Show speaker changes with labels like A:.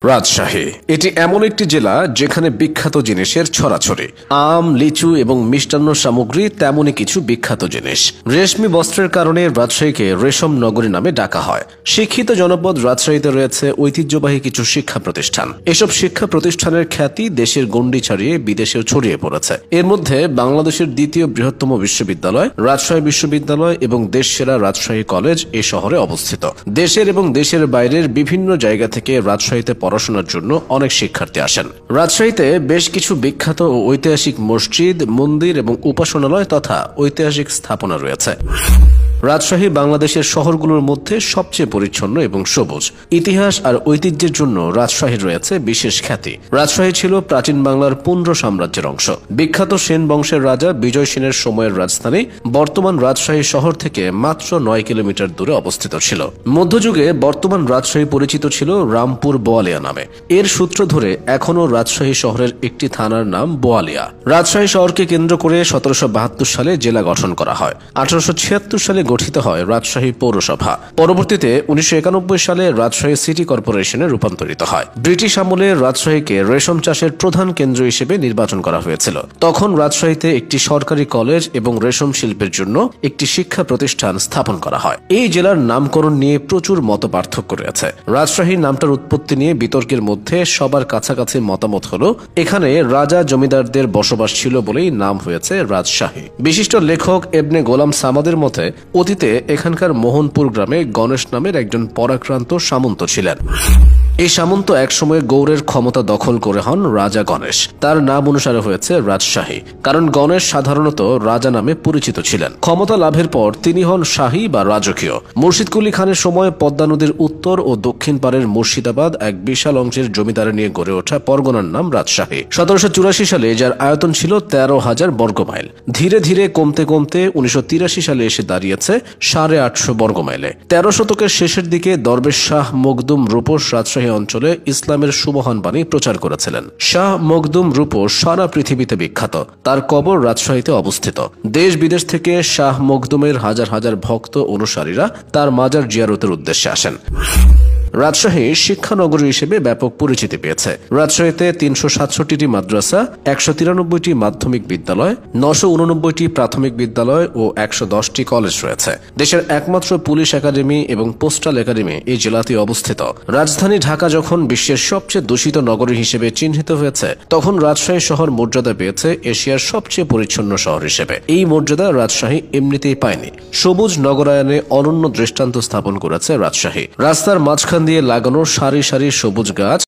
A: রাজশাহী এটি এমন একটি জেলা যেখানে বিখ্যাত জিনিসের ছড়াছড়ি। আম, লিচু এবং মিষ্টান্ন সামগ্রী তেমনই কিছু বিখ্যাত জিনিস। রেশমি বস্ত্রের কারণে রাজশাহীকে রেশম নগরী নামে ডাকা হয়। শিক্ষিত জনপদ রাজশাহীতে রয়েছে ঐতিহ্যবাহী কিছু শিক্ষা প্রতিষ্ঠান। এসব শিক্ষা প্রতিষ্ঠানের খ্যাতি দেশের গণ্ডি ছাড়িয়ে বিদেশেও ছড়িয়ে পড়েছে। এর মধ্যে বাংলাদেশের দ্বিতীয় বৃহত্তম বিশ্ববিদ্যালয় রাজশাহী বিশ্ববিদ্যালয় এবং দেশসেরা রাজশাহী কলেজ এ শহরে অবস্থিত। দেশের এবং দেশের বাইরের বিভিন্ন জায়গা থেকে রাজশাহীতে পড়াশোনার জন্য অনেক শিক্ষার্থী আসেন। রাজশাহীতে বেশ কিছু বিখ্যাত ও ঐতিহাসিক মসজিদ, মন্দির এবং উপাসনালয় তথা ঐতিহাসিক স্থাপনা রয়েছে। রাজশাহী বাংলাদেশের শহরগুলোর মধ্যে সবচেয়ে পরিচ্ছন্ন এবং সবুজ। ইতিহাস আর ঐতিহ্যের জন্য রাজশাহীর রয়েছে বিশেষ খ্যাতি। রাজশাহী ছিল প্রাচীন বাংলার পুন্ড্র সাম্রাজ্যের অংশ। বিখ্যাত সেন বংশের রাজা বিজয় সেনের সময়ের রাজধানী বর্তমান রাজশাহী শহর থেকে মাত্র 9 কিলোমিটার দূরে অবস্থিত ছিল। মধ্যযুগে বর্তমান রাজশাহী পরিচিত ছিল রামপুর বোয়ালিয়া নামে। এর সূত্র ধরে এখনও রাজশাহী শহরের একটি থানার নাম বোয়ালিয়া। রাজশাহী শহরকে কেন্দ্র করে 1772 সালে জেলা গঠন করা হয়। 1876 সালে গঠিত হয় রাজশাহী পৌরসভা। পরবর্তীতে 1991 সালে রাজশাহী সিটি কর্পোরেশনে রূপান্তরিত হয়। ব্রিটিশ আমলে রাজশাহীকে রেশম চাষের প্রধান কেন্দ্র হিসেবে নির্বাচন করা হয়েছিল। তখন রাজশাহীতে একটি সরকারি কলেজ এবং রেশম শিল্পের জন্য একটি শিক্ষা প্রতিষ্ঠান স্থাপন করা হয়। এই জেলার নামকরণ নিয়ে প্রচুর মতপার্থক্য রয়েছে। রাজশাহী নামটার উৎপত্তি নিয়ে বিতর্কের মধ্যে সবার কাছাকাছি মতামত হলো এখানে রাজা জমিদারদের বসবাস ছিল বলেই নাম হয়েছে রাজশাহী। বিশিষ্ট লেখক এবনে গোলাম সামাদের মতে অতীতে এখানকার মোহনপুর গ্রামে গণেশ নামের একজন পরাক্রান্ত সামন্ত ছিলেন। এই সামন্ত একসময় গৌড়ের ক্ষমতা দখল করে হন রাজা গণেশ। তার নাম অনুসারে হয়েছে রাজশাহী, কারণ গণেশ সাধারণত রাজা নামে পরিচিত ছিলেন। ক্ষমতা লাভের পর তিনি হন শাহী বা রাজকীয়। মুর্শিদ কুলি খানের সময় পদ্মা নদীর উত্তর ও দক্ষিণ পারের মুর্শিদাবাদ এক বিশাল অংশের জমিদারি নিয়ে গড়ে ওঠা পরগনার নাম রাজশাহী। 1784 সালে যার আয়তন ছিল 13,000 বর্গমাইল। ধীরে ধীরে কমতে কমতে 1983 সালে এসে দাঁড়িয়েছে 850 বর্গমাইলে। 13 শতকের শেষের দিকে দরবেশ শাহ মখদুম রূপস রাজশাহী অঞ্চলে ইসলামের সুমহান বাণী প্রচার করেছিলেন। শাহ মখদুম রূপস সারা পৃথিবীতে বিখ্যাত। তার কবর রাজশাহীতে অবস্থিত। দেশ বিদেশ থেকে শাহ মখদুমের হাজার হাজার ভক্ত অনুসারীরা তার মাজার জিয়ারতের উদ্দেশ্যে আসেন। রাজশাহী শিক্ষানগরী হিসেবে ব্যাপক পরিচিতি পেয়েছে। রাজশাহীতে 367টি মাদ্রাসা, 193টি মাধ্যমিক বিদ্যালয়, 989টি প্রাথমিক বিদ্যালয় ও 110টি কলেজ রয়েছে। দেশের একমাত্র পুলিশ একাডেমি এবং পোস্টাল একাডেমি এই জেলাতে অবস্থিত। রাজধানী ঢাকা যখন বিশ্বের সবচেয়ে দূষিত নগরী হিসেবে চিহ্নিত হয়েছে, তখন রাজশাহী শহর মর্যাদা পেয়েছে এশিয়ার সবচেয়ে পরিচ্ছন্ন শহর হিসেবে। এই মর্যাদা রাজশাহী এমনিতেই পায়নি। সবুজ নগরায়নে অনন্য দৃষ্টান্ত স্থাপন করেছে রাজশাহী। রাস্তার মাঝখান দিয়ে লাগানো সারি সারি সবুজ গাছ